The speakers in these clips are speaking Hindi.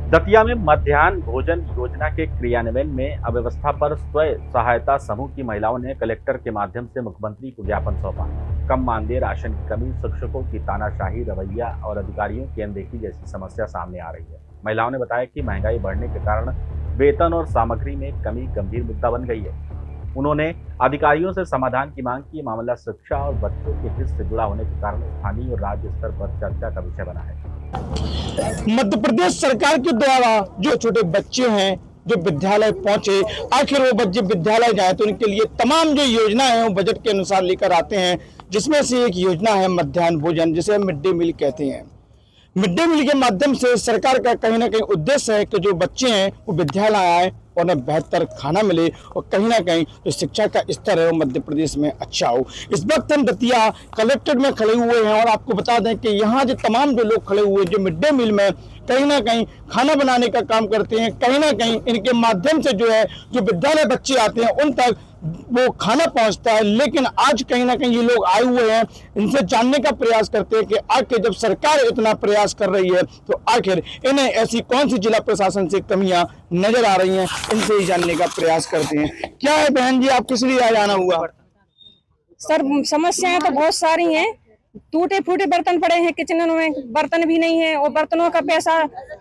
दतिया में मध्याह्न भोजन योजना के क्रियान्वयन में अव्यवस्था पर स्व सहायता समूह की महिलाओं ने कलेक्टर के माध्यम से मुख्यमंत्री को ज्ञापन सौंपा। कम मानदेय, राशन की कमी, शिक्षकों की तानाशाही रवैया और अधिकारियों की अनदेखी जैसी समस्या सामने आ रही है। महिलाओं ने बताया कि महंगाई बढ़ने के कारण वेतन और सामग्री में कमी गंभीर मुद्दा बन गई है। उन्होंने अधिकारियों से समाधान की मांग की। मामला शिक्षा और बच्चों के हित से जुड़ा होने के कारण स्थानीय और राज्य स्तर पर चर्चा का विषय बना है। मध्य प्रदेश सरकार के द्वारा जो छोटे बच्चे हैं जो विद्यालय पहुंचे, आखिर वो बच्चे विद्यालय जाए तो उनके लिए तमाम जो योजना है वो बजट के अनुसार लेकर आते हैं, जिसमें से एक योजना है मध्याह्न भोजन, जिसे मिड डे मील कहते हैं। मिड डे मील के माध्यम से सरकार का कहीं ना कहीं उद्देश्य है कि जो बच्चे हैं वो विद्यालय आए और उन्हें बेहतर खाना मिले और कहीं ना कहीं जो शिक्षा का स्तर है वो मध्य प्रदेश में अच्छा हो। इस वक्त हम दतिया कलेक्ट्रेट में खड़े हुए हैं और आपको बता दें कि यहाँ जो तमाम जो लोग खड़े हुए जो मिड डे मील में कहीं ना कहीं खाना बनाने का काम करते हैं, कहीं ना कहीं इनके माध्यम से जो है जो विद्यालय बच्चे आते हैं उन तक वो खाना पहुंचता है। लेकिन आज कहीं ना कहीं ये लोग आए हुए हैं, इनसे जानने का प्रयास करते हैं कि आखिर जब सरकार इतना प्रयास कर रही है तो आखिर इन्हें ऐसी कौन सी जिला प्रशासन से कमियां नजर आ रही हैं, इनसे ही जानने का प्रयास करते हैं। क्या है बहन जी, आप किस लिए आज आना हुआ? सर समस्याएं तो बहुत सारी हैं। टूटे फूटे बर्तन पड़े हैं, किचन में बर्तन भी नहीं है और बर्तनों का पैसा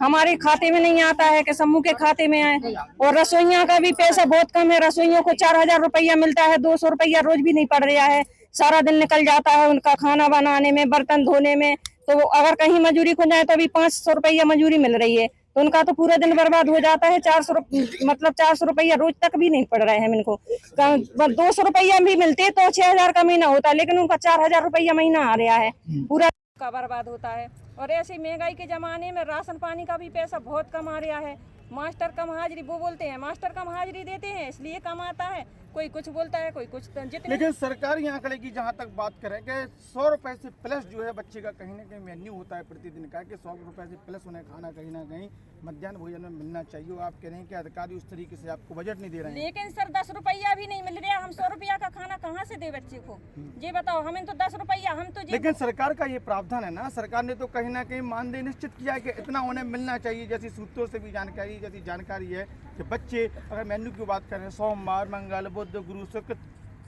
हमारे खाते में नहीं आता है कि समूह के खाते में आए। और रसोइयों का भी पैसा बहुत कम है। रसोइयों को 4000 रुपया मिलता है, 200 रुपया रोज भी नहीं पड़ रहा है। सारा दिन निकल जाता है उनका खाना बनाने में, बर्तन धोने में। तो अगर कहीं मजूरी को जाए तो अभी 500 रुपया मजूरी मिल रही है, तो उनका तो पूरा दिन बर्बाद हो जाता है। 400 रुपया रोज तक भी नहीं पड़ रहे हैं इनको। 200 रुपया भी मिलते तो 6000 का महीना होता है, लेकिन उनका 4000 रुपया महीना आ रहा है, पूरा का बर्बाद होता है। और ऐसे महंगाई के जमाने में राशन पानी का भी पैसा बहुत कम आ रहा है। मास्टर कम हाजिरी, वो बोलते हैं मास्टर कम हाजिरी देते हैं इसलिए कम आता है। कोई कुछ बोलता है, कोई कुछ जितने। लेकिन सरकार यहाँ आंकड़े की जहाँ तक बात करें कि 100 रुपए से प्लस जो है बच्चे का कहीं ना कहीं मेन्यू होता है प्रतिदिन का, कि 100 रुपए से प्लस उन्हें खाना कहीं ना कहीं मध्याह्न भोजन में मिलना चाहिए। आप कह रहे हैं कि अधिकारी उस तरीके से आपको बजट नहीं दे रहे हैं। लेकिन सर 10 रुपया भी नहीं मिल रहा। हम 100 रुपया का खाना कहाँ से दे बच्चे को, ये बताओ। हमें तो 10 रुपया, हम तो। लेकिन सरकार का ये प्रावधान है ना, सरकार ने तो कहीं ना कहीं मानदेय निश्चित किया है कि इतना उन्हें मिलना चाहिए। जैसी सूत्रों से भी जैसी जानकारी है कि बच्चे अगर मेन्यू की बात करें, सोमवार, मंगल, बुध, गुरु, शुक्र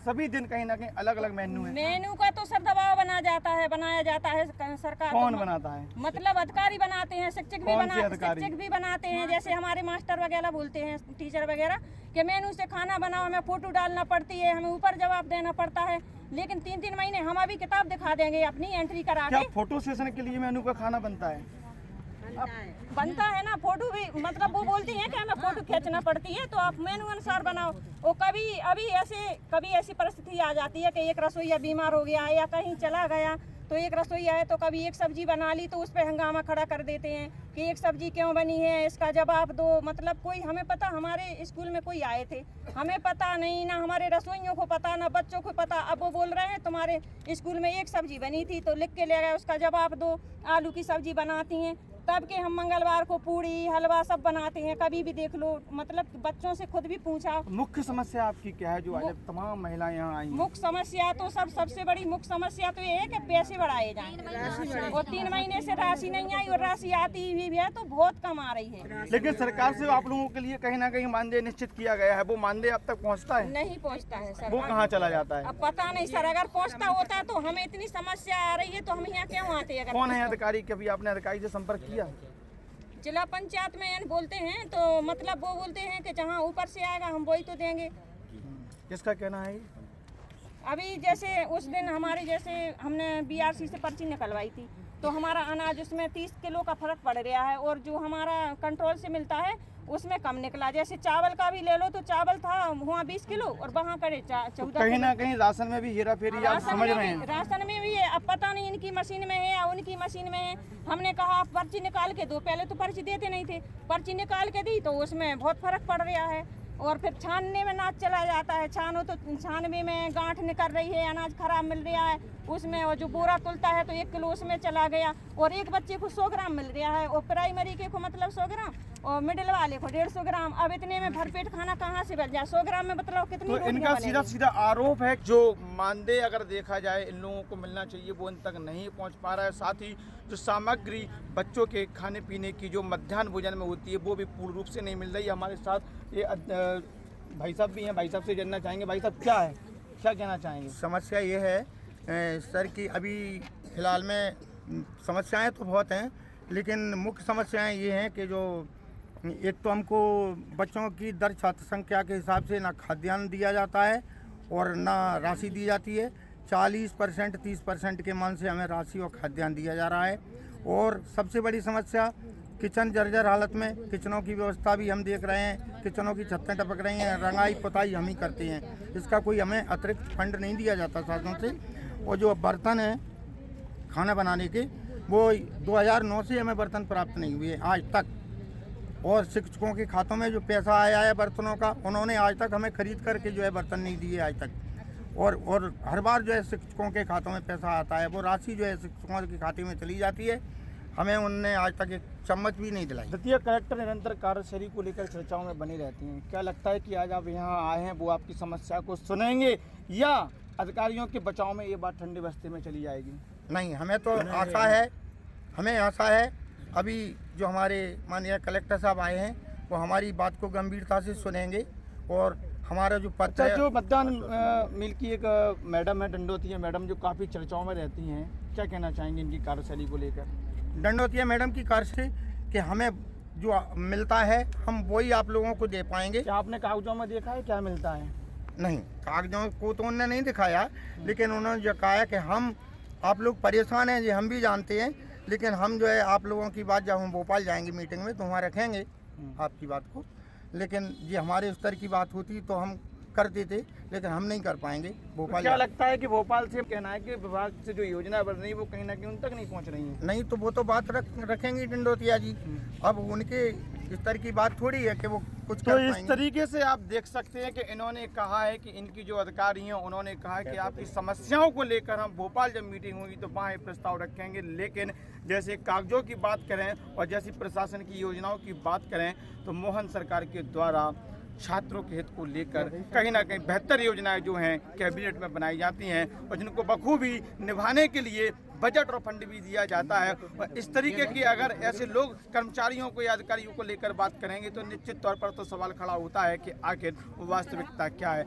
सभी दिन कहीं ना कहीं अलग अलग मेन्यू है। मेन्यू का तो सर दबाव बनाया जाता है सरकार। कौन बनाता है? मतलब अधिकारी बनाते हैं, शिक्षक भी बनाते हैं। जैसे हमारे मास्टर वगैरह बोलते हैं, टीचर वगैरह कि मेनू से खाना बनाओ, हमें फोटो डालना पड़ती है, हमें ऊपर जवाब देना पड़ता है। लेकिन 3-3 महीने हम अभी किताब दिखा देंगे अपनी एंट्री करा के। फोटो सेशन के लिए मेनू का खाना बनता है? बनता है ना फोटो भी। मतलब वो बोलती हैं कि हमें फोटो खींचना पड़ती है, तो आप मेनू अनुसार बनाओ। और कभी ऐसी परिस्थिति आ जाती है कि एक रसोईया बीमार हो गया या कहीं चला गया, तो एक रसोईया है तो कभी एक सब्जी बना ली तो उस पर हंगामा खड़ा कर देते हैं कि एक सब्जी क्यों बनी है, इसका जवाब दो। मतलब कोई हमें पता, हमारे स्कूल में कोई आए थे, हमें पता नहीं, ना हमारे रसोइयों को पता, ना बच्चों को पता। अब वो बोल रहे हैं तुम्हारे स्कूल में एक सब्जी बनी थी तो लिख के ले गए, उसका जवाब दो। आलू की सब्जी बनाती हैं तब के हम मंगलवार को पूड़ी हलवा सब बनाते हैं, कभी भी देख लो। मतलब बच्चों से खुद भी पूछा। मुख्य समस्या आपकी क्या है जो आज तमाम महिलाएं यहाँ आई? मुख्य समस्या तो सबसे बड़ी मुख्य समस्या तो ये है कि पैसे बढ़ाए जाएं। और 3 महीने से राशि नहीं आई और राशि आती हुई भी है तो बहुत कम आ रही है। लेकिन सरकार से आप लोगों के लिए कहीं ना कहीं मानदेय निश्चित किया गया है, वो मानदेय अब तक पहुँचता है? नहीं पहुँचता है सर। वो कहाँ चला जाता है? अब पता नहीं सर, अगर पहुँचता होता तो हमें इतनी समस्या आ रही है तो हम यहाँ क्यों आते? कौन है अधिकारी? कभी आपने अधिकारी से संपर्क किया? जिला पंचायत में बोलते हैं तो मतलब वो बोलते हैं कि जहाँ ऊपर से आएगा हम वही तो देंगे। किसका कहना है? अभी जैसे उस दिन हमने BRC से पर्ची निकलवाई थी तो हमारा अनाज उसमें 30 किलो का फर्क पड़ रहा है और जो हमारा कंट्रोल से मिलता है उसमें कम निकला। जैसे चावल का भी ले लो तो चावल था वहाँ 20 किलो और वहाँ करे 14। कहीं ना कहीं राशन में भी हेरा फेरी आप समझ रहे हैं? राशन में भी है। अब पता नहीं इनकी मशीन में है या उनकी मशीन में है। हमने कहा आप पर्ची निकाल के दो, पहले तो पर्ची देते नहीं थे, पर्ची निकाल के दी तो उसमें बहुत फर्क पड़ रहा है। और फिर छानने में नाच चला जाता है, छानो तो छानवे में गांठ निकल रही है, अनाज खराब मिल रहा है उसमें। और जो बोरा तुलता है तो 1 किलो उसमें चला गया और एक बच्चे को 100 ग्राम मिल रहा है और प्राइमरी के को मतलब 100 ग्राम। और मिडिल वाले को 150 ग्राम। अब इतने में भरपेट खाना कहाँ से बच जाए? 100 ग्राम में बताओ कितनी तो रोटियां इनका बनेंगी? सीधा सीधा आरोप है जो मानदेय अगर देखा जाए इन लोगों को मिलना चाहिए वो इन तक नहीं पहुंच पा रहा है। साथ ही जो सामग्री बच्चों के खाने पीने की जो मध्याह्न भोजन में होती है वो भी पूर्ण रूप से नहीं मिल रही है। हमारे साथ ये भाई साहब भी हैं, भाई साहब से जानना चाहेंगे। भाई साहब क्या है, क्या कहना चाहेंगे? समस्या ये है सर कि अभी फ़िलहाल में समस्याएं तो बहुत हैं, लेकिन मुख्य समस्याएं ये हैं कि जो एक तो हमको बच्चों की दर छात्र संख्या के हिसाब से ना खाद्यान्न दिया जाता है और ना राशि दी जाती है। 40% 30% के मान से हमें राशि और खाद्यान्न दिया जा रहा है। और सबसे बड़ी समस्या किचन जर्जर हालत में, किचनों की व्यवस्था भी हम देख रहे हैं, किचनों की छतें टपक रही हैं, रंगाई पुताई हम ही करते हैं, इसका कोई हमें अतिरिक्त फंड नहीं दिया जाता शासन से। और जो बर्तन हैं खाना बनाने के वो 2009 से हमें बर्तन प्राप्त नहीं हुए आज तक। और शिक्षकों के खातों में जो पैसा आया है बर्तनों का, उन्होंने आज तक हमें खरीद करके जो है बर्तन नहीं दिए आज तक। और हर बार जो है शिक्षकों के खातों में पैसा आता है, वो राशि जो है शिक्षकों के खाते में चली जाती है, हमें उनने आज तक एक चम्मच भी नहीं दिलाई। द्वितीय कलेक्टर निरंतर कार्यशैली को लेकर चर्चाओं में बनी रहती हैं। क्या लगता है कि आज आप यहाँ आए हैं वो आपकी समस्या को सुनेंगे या अधिकारियों के बचाव में ये बात ठंडे बस्ते में चली जाएगी? नहीं, हमें तो आशा है, हमें आशा है अभी जो हमारे माननीय कलेक्टर साहब आए हैं वो हमारी बात को गंभीरता से सुनेंगे। और हमारा जो पत्र है, जो मतदान मिल की एक मैडम है डंडोतिया मैडम, जो काफ़ी चर्चाओं में रहती हैं, क्या कहना चाहेंगे इनकी कार्यशैली को लेकर? दंडोतिया मैडम की कार्य से कि हमें जो मिलता है हम वही आप लोगों को दे पाएंगे। क्या आपने कागजों में देखा है क्या मिलता है? नहीं, कागजों को तो उन्होंने नहीं दिखाया, लेकिन उन्होंने जो कहा कि हम आप लोग परेशान हैं, ये हम भी जानते हैं, लेकिन हम जो है आप लोगों की बात जब हम भोपाल जाएंगे मीटिंग में तो वहाँ रखेंगे आपकी बात को। लेकिन ये हमारे स्तर की बात होती तो हम करते थे, लेकिन हम नहीं कर पाएंगे भोपाल। क्या लगता है कि भोपाल से कहना है कि विभाग से जो योजना बन रही है वो कहीं ना कहीं उन तक नहीं पहुँच रही है? नहीं तो वो तो बात रखेंगे डंडोतिया जी। अब उनके स्तर की बात थोड़ी है कि वो कुछ तो कर इस पाएंगे। तरीके से आप देख सकते हैं कि इन्होंने कहा है कि इनकी जो अधिकारी हैं उन्होंने कहा है कि आपकी समस्याओं को लेकर हम भोपाल जब मीटिंग होगी तो वहाँ ये प्रस्ताव रखेंगे। लेकिन जैसे कागजों की बात करें और जैसी प्रशासन की योजनाओं की बात करें तो मोहन सरकार के द्वारा छात्रों के हित को लेकर कहीं ना कहीं बेहतर योजनाएं जो हैं कैबिनेट में बनाई जाती हैं और जिनको बखूबी निभाने के लिए बजट और फंड भी दिया जाता है। और इस तरीके की अगर ऐसे लोग कर्मचारियों को या अधिकारियों को लेकर बात करेंगे तो निश्चित तौर पर तो सवाल खड़ा होता है कि आखिर वास्तविकता क्या है।